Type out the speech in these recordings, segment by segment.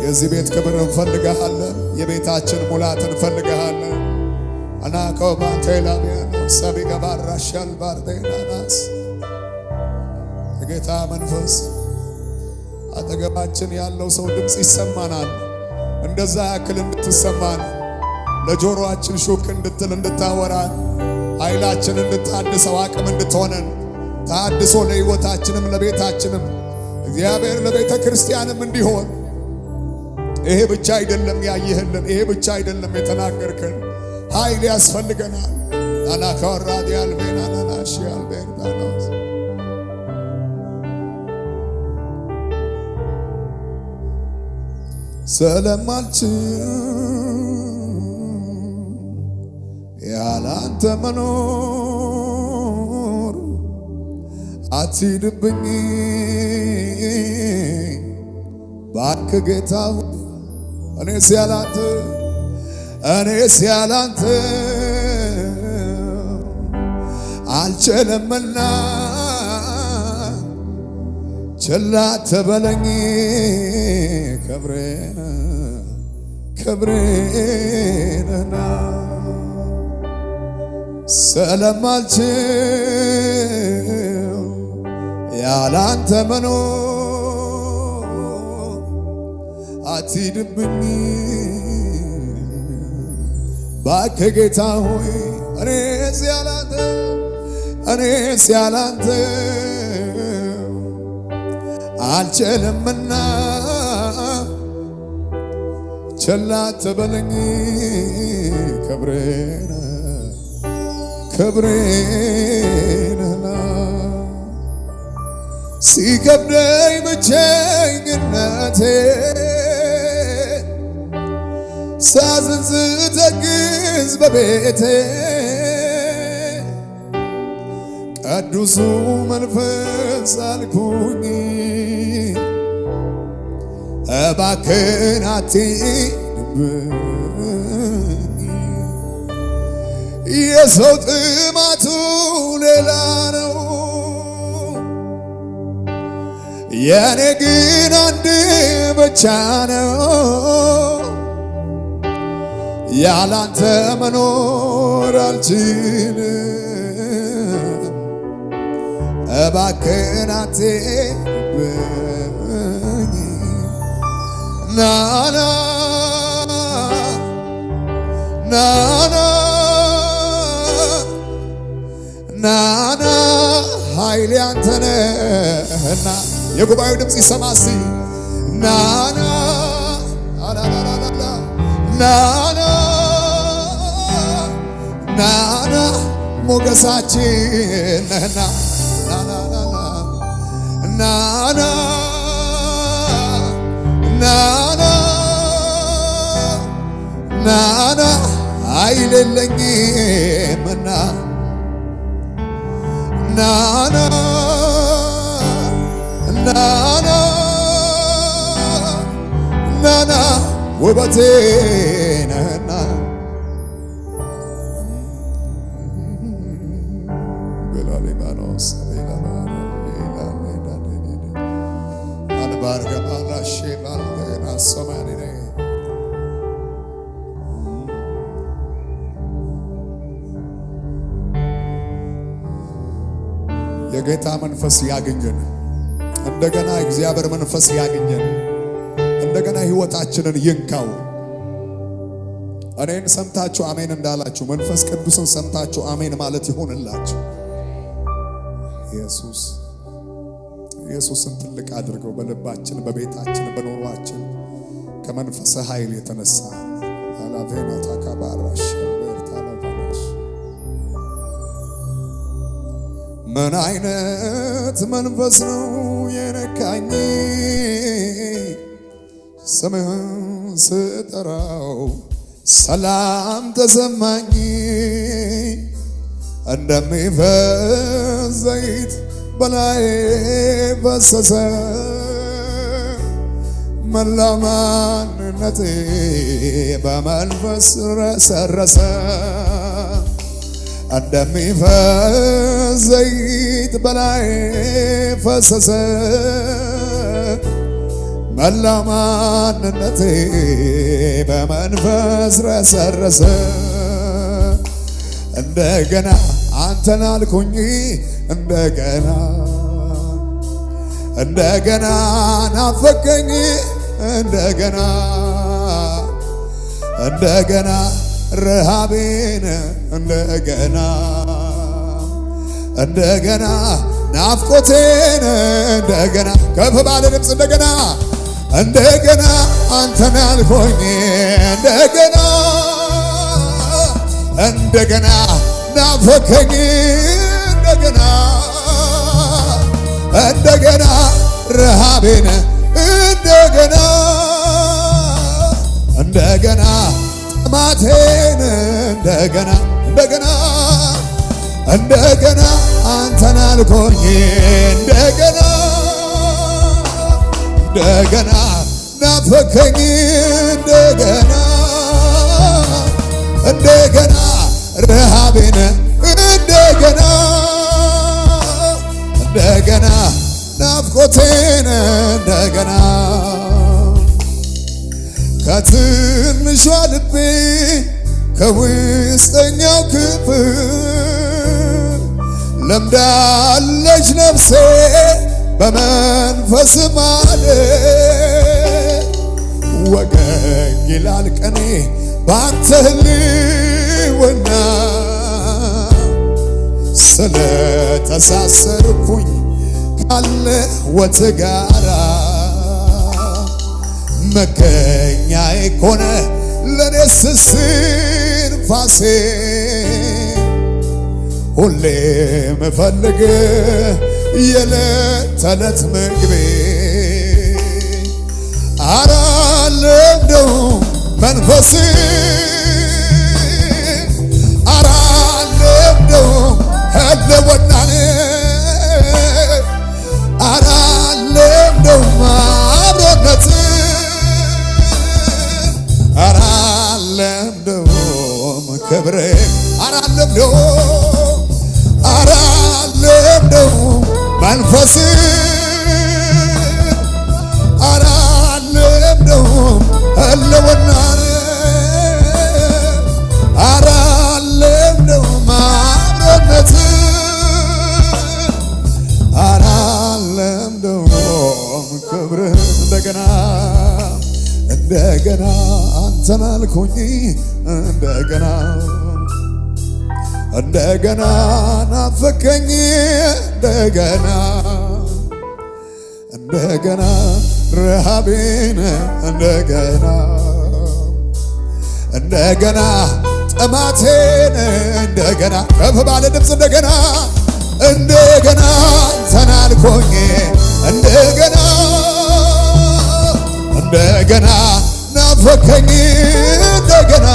የዚህ ቤት ክብር እንፈልግሃለን። የቤታችን ሙላት እንፈልግሃለን። አናቀው ባንቴላሚያኖ ሰቢጋ ባራሻል ባርዴናናስ የጌታ መንፈስ አጠገባችን ያለው ሰው ድምፅ ይሰማናል። እንደዛ ያክል እንድትሰማን ለጆሮአችን ሹክ እንድትል እንድታወራን ኃይላችን እንድታድሰው አቅም እንድትሆነን ታድሶ ለሕይወታችንም ለቤታችንም እግዚአብሔር ለቤተ ክርስቲያንም እንዲሆን ይሄ ብቻ አይደለም ያየህልን፣ ይሄ ብቻ አይደለም የተናገርከን፣ ኃይል ያስፈልገናል። አናካራዲያል ቤናናናሽያል ቤርዳናስ ስለማልችል ያላንተ መኖር አትሂድብኝ እባክህ ጌታ እኔስ ያላንተ አልችልምና ችላ አትበለኝ ክብሬንና ስለማልችል ያላንተ መኖር አትሂድብኝ እባክህ ጌታ ሆይ እኔስ ያላንተ አልችልምና ችላ አትበለኝ ክብሬንና ሲከብደኝ ብቸኝነቴ ሳዝን ስተክዝ በቤቴ ቅዱሱ መንፈስ አልኩኝ እባክህን አትሂድብኝ። የሰው ጥማቱ ሌላ ነው፣ የኔ ግን አንድ ብቻ ነው። ያላንተ መኖር አልችልም እባክህን አትሂድብኝ። ናና ኃይሌ አንተ ነህና የጉባኤው ድምፅ ይሰማ እስቲ ናና ሞገሳችን ነህና ናና ኃይል የለኝምና ናና ውበቴ ነህና የጌታ መንፈስ ያገኘን እንደገና እግዚአብሔር መንፈስ ያገኘን እንደገና ሕይወታችንን ይንካው። እኔን ሰምታችሁ አሜን እንዳላችሁ መንፈስ ቅዱስን ሰምታችሁ አሜን ማለት ይሆንላችሁ። ኢየሱስን ትልቅ አድርገው በልባችን በቤታችን በኑሯችን ከመንፈስ ኃይል የተነሳ አላቬና ታካባራሽ በርታላባሽ ምን አይነት መንፈስ ነው የነካኝ ስምህን ስጠራው ሰላም ተሰማኝ እንደሚፈስ ዘይት በላይ ፈሰሰ መላ ማንነቴ በመንፈስ ረሰረሰ እንደሚፈስ ዘይት በላይ ፈሰሰ መላው ማንነቴ በመንፈስ ረሰረሰ። እንደገና አንተን አልኩኝ እንደገና እንደገና ናፈቀኝ እንደገና እንደገና ረሃቤን እንደገና እንደገና ናፍቆቴን እንደገና ከፍ ባለ ድምፅ እንደገና እንደገና አንተን አልኩኝ እንደገና እንደገና ናፈቀኝ እንደገና እንደገና ረሃቤን እንደገና እንደገና ጥማቴን እንደገና እንደገና እንደገና አንተን አልኩኝ እንደገና እንደገና ናፈቀኝ እንደገና እንደገና ረሃቤን እንደገና እንደገና ናፍቆቴን እንደገና ከትንሿ ልቤ ከውስጠኛው ክፍል ለምዳለች ነፍሴ በመንፈስ ማለት ወገግ ይላል ቀኔ ባንተ ህልውና ስለተሳሰርኩኝ ካለወት ጋራ መገኛዬ ኮነ ለኔስ እስትንፋሴ ሁሌ ምፈልግ የዕለት ተዕለት ምግቤ አራለምደው መንፈስ አራለምደው ህልውናን አራለምደው አብሮነት አራለምደው ክብሬ አራለምደው አራለምደው መንፈስ አራለምደው ህልውናን አራለምደው አብሮነት አራለምደው ክብር እንደገና እንደገና አንተን አልኩኝ እንደገና እንደገና ናፈቀኝ እንደገና እንደገና ረሃቤን እንደገና እንደገና ጥማቴን እንደገና ከፍ ባለ ድምፅ እንደገና እንደገና አንተን አልኩኝ እንደገና እንደገና ናፈቀኝ እንደገና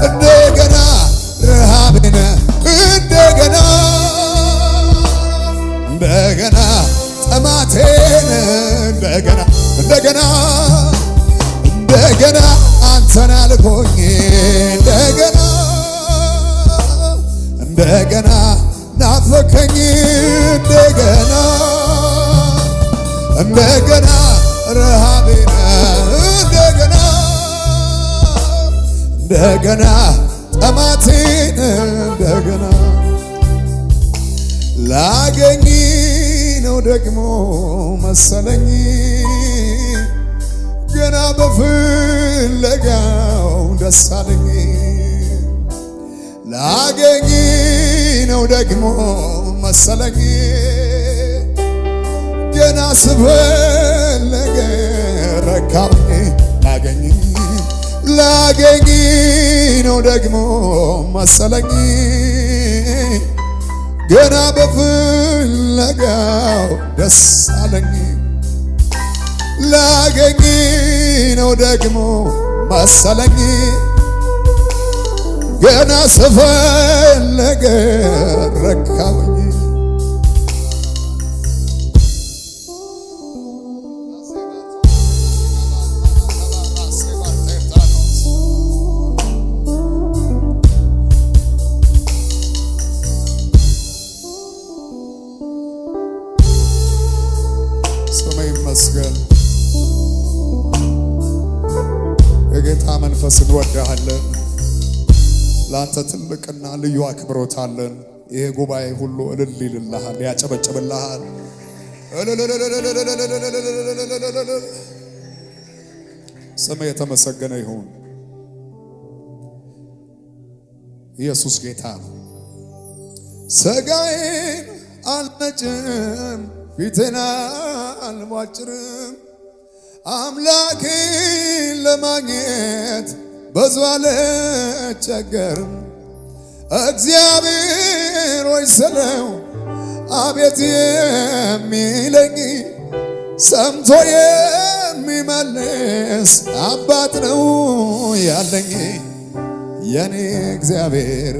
እንደገና ረሃቤን እንደገና እንደገና ጥማቴን እንደገና እንደገና እንደገና አንተን አልኩኝ እንደገና እንደገና ናፈቀኝ እንደገና እንደገና ረሃቤን እንደገና እንደገና ጠማቴን እንደገና ላገኝ ነው ደግሞ መሰለኝ ገና በፍለጋው ደስ አለኝ ላገኝ ነው ደግሞ መሰለኝ ገና ስፈለገ ረካብኝ ላገኝ ነው ደግሞ መሰለኝ ገና በፍለጋው ደስ አለኝ ላገኝ ነው ደግሞ መሰለኝ ገና ስፈለገ ረካብኝ የጌታ መንፈስ እንወድሃለን። ለአንተ ትልቅና ልዩ አክብሮት አለን። ይሄ ጉባኤ ሁሉ እልል ይልልሃል፣ ያጨበጭብልሃል። ስምህ የተመሰገነ ይሁን። ኢየሱስ ጌታ ነው። ሥጋዬን አልነጭም፣ ፊቴን አልቧጭርም፣ አምላኬን ለማግኘት ብዙ አልቸገርም። እግዚአብሔር ሆይ ስለው አቤት የሚለኝ ሰምቶ የሚመልስ አባት ነው ያለኝ። የኔ እግዚአብሔር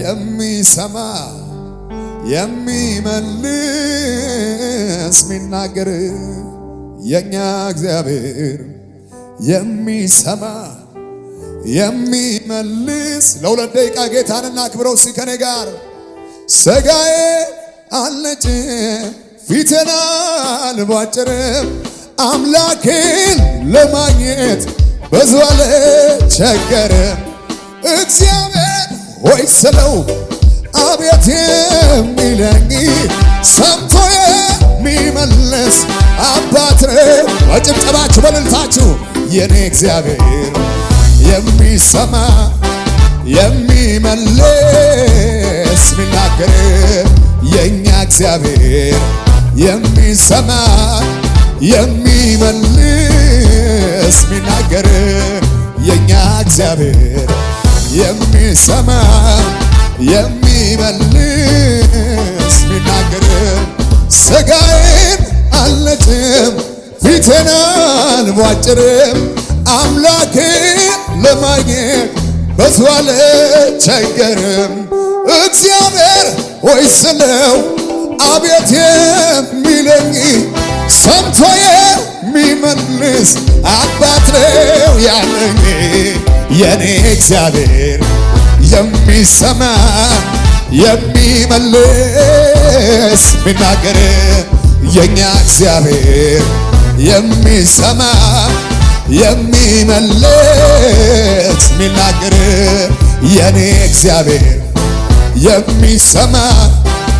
የሚሰማ የሚመልስ ሚናገር፣ የኛ እግዚአብሔር የሚሰማ የሚመልስ። ለሁለት ደቂቃ ጌታንና ክብረው ከኔ ጋር ሥጋዬ አልነጭም፣ ፊቴን አልቧጭርም፣ አምላኬን ለማግኘት ብዙ አልቸገርም። እግዚአብሔር ሆይ ስለው አቤት የሚለኝ ሰምቶ የሚመልስ አባት ነው። በጭብጨባችሁ በእልልታችሁ የኔ እግዚአብሔር የሚሰማ የሚመልስ ሚናገር፣ የኛ እግዚአብሔር የሚሰማ የሚመልስ ሚናገር፣ የኛ እግዚአብሔር የሚሰማ የሚመልስ ሚናገር። ሥጋዬን አልነጭም፣ ፊቴን አልቧጭርም፣ አምላኬን ለማግኘት ብዙ አልቸገርም። እግዚአብሔር ሆይ ስለው አቤት የሚለኝ ሰምቶ የሚመልስ አባት ነው ያለኝ። የኔ እግዚአብሔር የሚሰማ የሚመልስ ሚናገር፣ የኛ እግዚአብሔር የሚሰማ የሚመልስ ሚናገር፣ የኔ እግዚአብሔር የሚሰማ